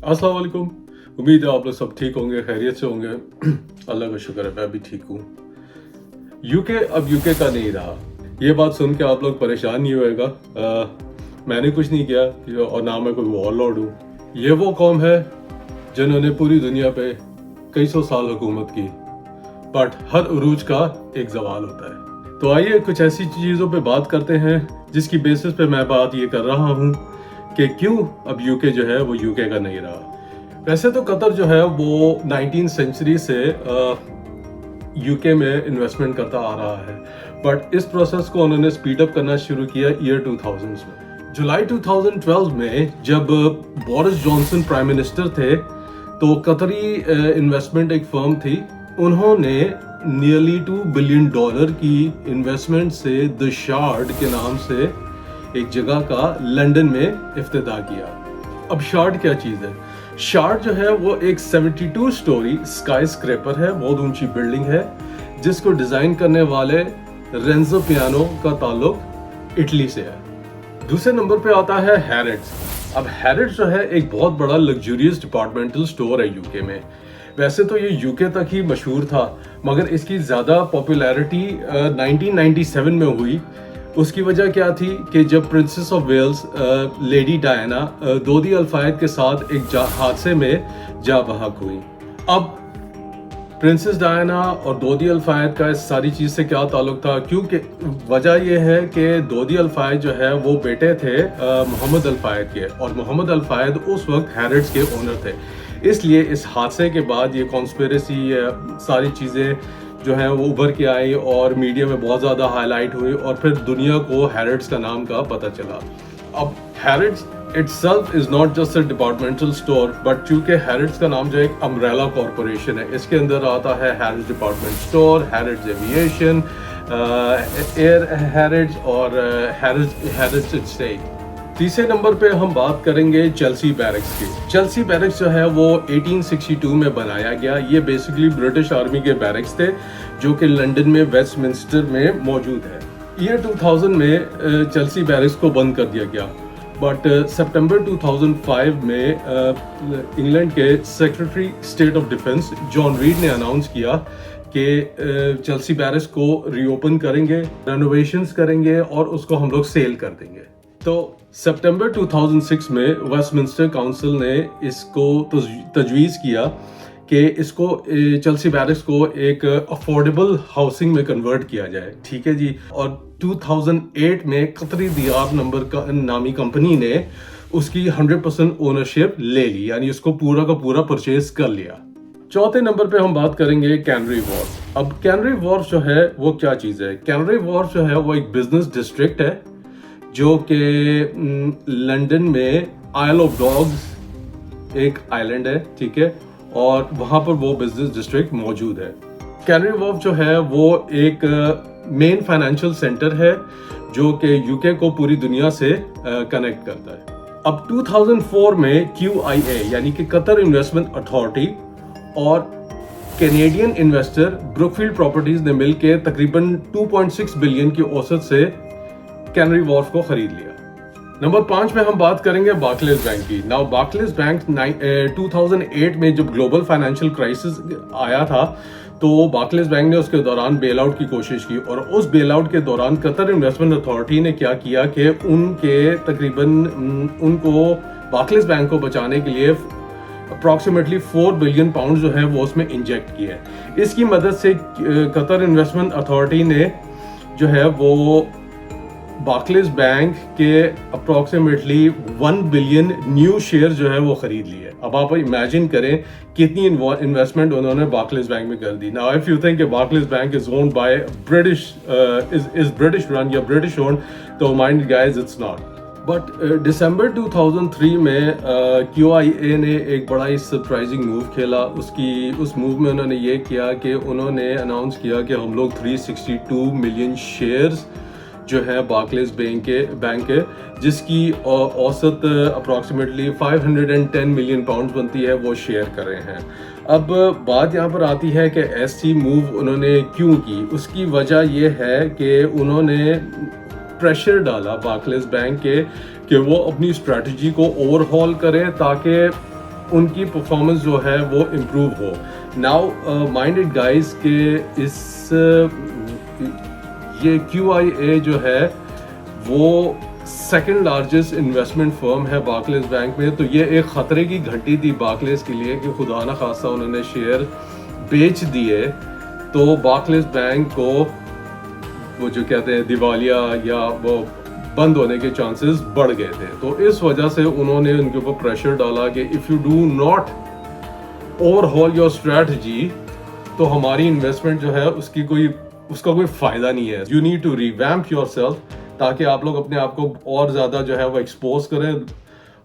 अस्सलाम वालेकुम। उम्मीद है आप लोग सब ठीक होंगे, खैरियत से होंगे। अल्लाह का शुक्र है, मैं भी ठीक हूँ। यूके अब यूके का नहीं रहा। ये बात सुन के आप लोग परेशान नहीं होएगा। मैंने कुछ नहीं किया और ना मैं कोई वॉरलॉर्ड हूँ। ये वो कौम है जिन्होंने पूरी दुनिया पे कई सौ साल हुकूमत की, बट हर उरूज का एक जवाल होता है। तो आइए कुछ ऐसी चीज़ों पे बात करते हैं जिसकी बेसिस पे मैं बात ये कर रहा हूँ कि क्यों अब यूके जो है वो यूके का नहीं रहा। वैसे तो कतर जो है वो 19th सेंचुरी से यूके में इन्वेस्टमेंट करता आ रहा है, बट इस प्रोसेस को उन्होंने स्पीड अप करना शुरू किया ईयर 2000s में। जुलाई 2012 में जब बोरिस जॉनसन प्राइम मिनिस्टर थे तो कतरी इन्वेस्टमेंट एक फर्म थी, उन्होंने नियरली $2 बिलियन की इन्वेस्टमेंट से द शार्ड के नाम से एक जगह का लंदन में इफ्तिताह किया। अब शार्ड क्या चीज़ है? शार्ड जो है वो एक 72 स्टोरी स्काई स्क्रैपर है, बहुत ऊंची बिल्डिंग है, जिसको डिज़ाइन करने वाले रेंजो पियानो का ताल्लुक इटली से है। दूसरे नंबर पे आता है हैरिट्स। अब हैरिट्स जो है एक बहुत बड़ा लग्जूरियस डिपार्टमेंटल स्टोर है यूके में। वैसे तो ये यूके तक ही मशहूर था, मगर इसकी ज़्यादा पॉपुलैरिटी 1997 में हुई। उसकी वजह क्या थी कि जब princess of Wales lady Diana Dodi Al Fayed के साथ एक हादसे में जा बहक हुई। अब प्रिंसेस डायना और दोदी अल्फायद का इस सारी चीज़ से क्या ताल्लुक था? क्योंकि वजह यह है कि दोदी अल्फायद जो है वो बेटे थे मोहम्मद अल्फायद के, और मोहम्मद अल्फायद उस वक्त हैरिट्स के ओनर थे। इसलिए इस हादसे के बाद ये कॉन्स्पिरेसी सारी चीज़ें जो है वो उभर के आई और मीडिया में बहुत ज़्यादा हाईलाइट हुई, और फिर दुनिया को हैरिट्स का नाम का पता चला। अब हैरिट्स itself is not just a departmental store, but चूंकि हैरिट्स का नाम जो एक अम्ब्रेला कॉरपोरेशन है, इसके अंदर आता है हैरिट्स डिपार्टमेंट स्टोर, हैरिट्स एविएशन, एयर हैरिट्स और हैरिट्स एस्टेट। तीसरे नंबर पे हम बात करेंगे चेल्सी बैरक्स की। चेल्सी बैरक्स जो है वो 1862 में बनाया गया। ये बेसिकली ब्रिटिश आर्मी के बैरक्स थे जो कि लंदन में वेस्टमिंस्टर में मौजूद है। ईयर 2000 में चेल्सी बैरक्स को बंद कर दिया गया, बट सितंबर 2005 में इंग्लैंड के secretary state of defence John read ने अनाउंस किया कि चेल्सी बैरक्स को रीओपन करेंगे, रेनोवेशंस करेंगे और उसको हम लोग सेल कर देंगे। तो सितंबर 2006 में वेस्टमिंस्टर काउंसिल ने इसको तजवीज़ किया कि इसको चेल्सी बैरक्स को एक अफोर्डेबल हाउसिंग में कन्वर्ट किया जाए। ठीक है जी। और 2008 में कतरी दियार नंबर का नामी कंपनी ने उसकी 100% ओनरशिप ले ली, यानी उसको पूरा का पूरा परचेज कर लिया। चौथे नंबर पे हम बात करेंगे कैनरी वॉर्फ। अब कैनरी वॉर्फ जो है वो क्या चीज़ है? कैनरी वॉर्फ जो है वो एक बिजनेस डिस्ट्रिक्ट है जो कि लंदन में आइल ऑफ डॉग्स एक आइलैंड है, ठीक है, और वहाँ पर वो बिजनेस डिस्ट्रिक्ट मौजूद है। कैनरी वॉर्फ जो है वो एक मेन फाइनेंशियल सेंटर है जो कि यूके को पूरी दुनिया से कनेक्ट करता है। अब 2004 में QIA यानी कि कतर इन्वेस्टमेंट अथॉरिटी और कैनेडियन इन्वेस्टर ब्रुकफील्ड प्रॉपर्टीज ने मिलकर तकरीबन 2.6 बिलियन की औसत से कैनरी वॉर्फ को खरीद लिया। नंबर 5 में हम बात करेंगे बार्कलेज बैंक की। नाउ बार्कलेज बैंक 2008 में जब ग्लोबल फाइनेंशियल क्राइसिस आया था तो बार्कलेज बैंक ने उसके दौरान बेल आउट की कोशिश की, और उस बेल आउट के दौरान कतर इन्वेस्टमेंट अथॉरिटी ने क्या किया कि उनको बार्कलेज बैंक को बचाने के लिए अप्रॉक्सीमेटली 4 बिलियन पाउंड जो है वो उसमें इंजेक्ट किया है। इसकी मदद से कतर इन्वेस्टमेंट अथॉरिटी ने जो है वो बार्कलेज बैंक के अप्रॉक्सीमेटली 1 बिलियन न्यू शेयर जो है वो खरीद लिए। अब आप इमेजिन करें कितनी इन्वेस्टमेंट उन्होंने बार्कलेज बैंक में कर दी। Now if you think Barclays bank is owned by British is British run या ब्रिटिश ओन्ड, तो mind guys it's not. But December 2003 में QIA ने एक बड़ा ही सरप्राइजिंग मूव खेला। उस मूव में उन्होंने ये किया कि उन्होंने अनाउंस किया कि हम लोग 362 मिलियन शेयर्स जो है बार्कलेज बैंक के जिसकी औसत अप्रॉक्सीमेटली 510 मिलियन पाउंड बनती है, वो शेयर कर रहे हैं। अब बात यहाँ पर आती है कि ऐसी मूव उन्होंने क्यों की। उसकी वजह ये है कि उन्होंने प्रेशर डाला बार्कलेज बैंक के कि वो अपनी स्ट्रेटजी को ओवरहॉल करें ताकि ان کی پرفارمنس جو ہے وہ امپروو ہو. ناؤ مائنڈڈ گائز کہ اس یہ QIA جو ہے وہ سیکنڈ لارجسٹ انویسٹمنٹ فرم ہے بارکلیز بینک میں. تو یہ ایک خطرے کی گھنٹی تھی بارکلیز کے لیے کہ خدا نہ خواستہ انہوں نے شیئر بیچ دیے تو بارکلیز بینک کو وہ جو کہتے ہیں دیوالیہ یا وہ بند ہونے کے چانسز بڑھ گئے تھے. تو اس وجہ سے انہوں نے ان کے اوپر پریشر ڈالا کہ if you do not over hall your strategy تو ہماری انویسٹمنٹ جو ہے اس کا کوئی فائدہ نہیں ہے. You need to revamp yourself تاکہ آپ لوگ اپنے آپ کو اور زیادہ جو ہے وہ ایکسپوز کریں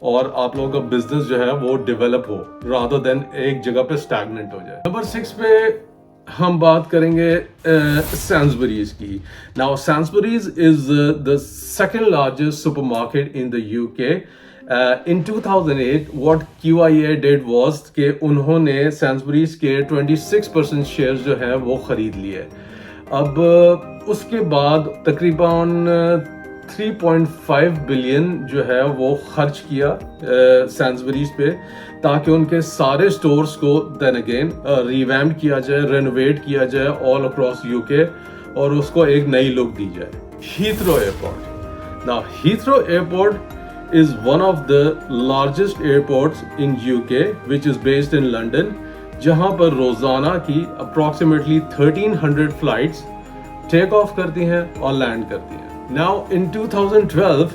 اور آپ لوگوں کا بزنس جو ہے وہ ڈیولپ ہو رادر دین ایک جگہ پہ اسٹیگننٹ ہو جائے. نمبر 6 پہ ہم بات کریں گے سینسبریز کی. Now Sainsbury's is the second largest supermarket in the UK. In 2008 what QIA did was کہ انہوں نے سینسبریز کے 26% شیئرز جو ہیں وہ خرید لیے. اب اس کے بعد تقریباً 3.5 بلین جو ہے وہ خرچ کیا سینسبریز پہ تاکہ ان کے سارے سٹورز کو دین اگین ریویمپ کیا جائے, رینوویٹ کیا جائے آل اکراس UK اور اس کو ایک نئی لک دی جائے. Heathrow airport. Now Heathrow Airport is one of the largest airports in UK which is based in London جہاں پر روزانہ کی اپروکسیمیٹلی 1300 فلائٹس ٹیک آف کرتی ہیں اور لینڈ کرتی ہیں. Now in 2012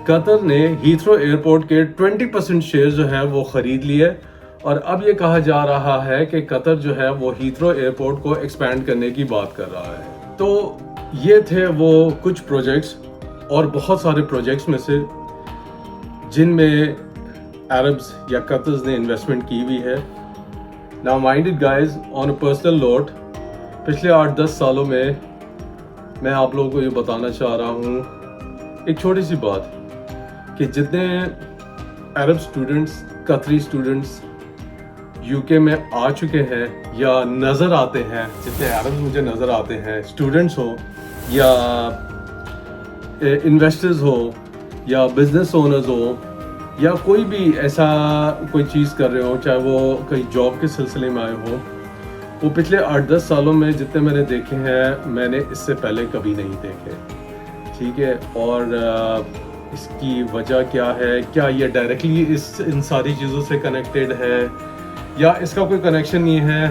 قطر نے ہیتھرو ایئرپورٹ کے 20% شیئر جو ہے وہ خرید لیے اور اب یہ کہا جا رہا ہے کہ قطر جو ہے وہ ہیتھرو ایئرپورٹ کو ایکسپینڈ کرنے کی بات کر رہا ہے. تو یہ تھے وہ کچھ پروجیکٹس اور بہت سارے پروجیکٹس میں سے جن میں عربز یا قطرز نے انویسٹمنٹ کی ہوئی ہے. Now minded guys on a personal note پچھلے 8-10 سالوں میں میں آپ لوگوں کو یہ بتانا چاہ رہا ہوں ایک چھوٹی سی بات کہ جتنے عرب اسٹوڈنٹس قطری اسٹوڈنٹس UK میں آ چکے ہیں یا نظر آتے ہیں, جتنے عرب مجھے نظر آتے ہیں, اسٹوڈنٹس ہوں یا انویسٹرز ہوں یا بزنس اونرز ہوں یا کوئی بھی ایسا کوئی چیز کر رہے ہوں, چاہے وہ کوئی جاب کے سلسلے میں آئے ہوں, وہ پچھلے 8-10 سالوں میں جتنے میں نے دیکھے ہیں میں نے اس سے پہلے کبھی نہیں دیکھے. ٹھیک ہے, اور اس کی وجہ کیا ہے, کیا یہ ڈائریکٹلی ان ساری چیزوں سے کنیکٹڈ ہے یا اس کا کوئی کنیکشن نہیں ہے,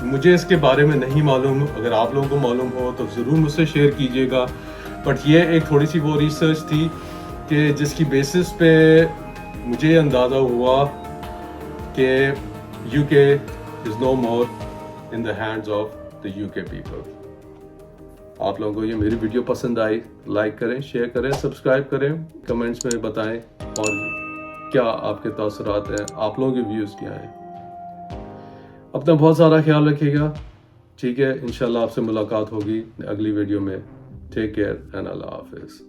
مجھے اس کے بارے میں نہیں معلوم. اگر آپ لوگوں کو معلوم ہو تو ضرور مجھ سے شیئر کیجیے گا. بٹ یہ ایک تھوڑی سی وہ ریسرچ تھی کہ جس کی بیسس پہ مجھے یہ اندازہ ہوا کہ UK is no more in the hands of the UK people. آپ لوگوں کو یہ میری ویڈیو پسند آئی, لائک کریں, شیئر کریں, سبسکرائب کریں, کمنٹس میں بتائیں اور کیا آپ کے تاثرات ہیں, آپ لوگوں کے ویوز کیا ہیں. اپنا بہت سارا خیال رکھیے گا. ٹھیک ہے, انشاءاللہ آپ سے ملاقات ہوگی اگلی ویڈیو میں. ٹیک کیئر اینڈ اللہ حافظ.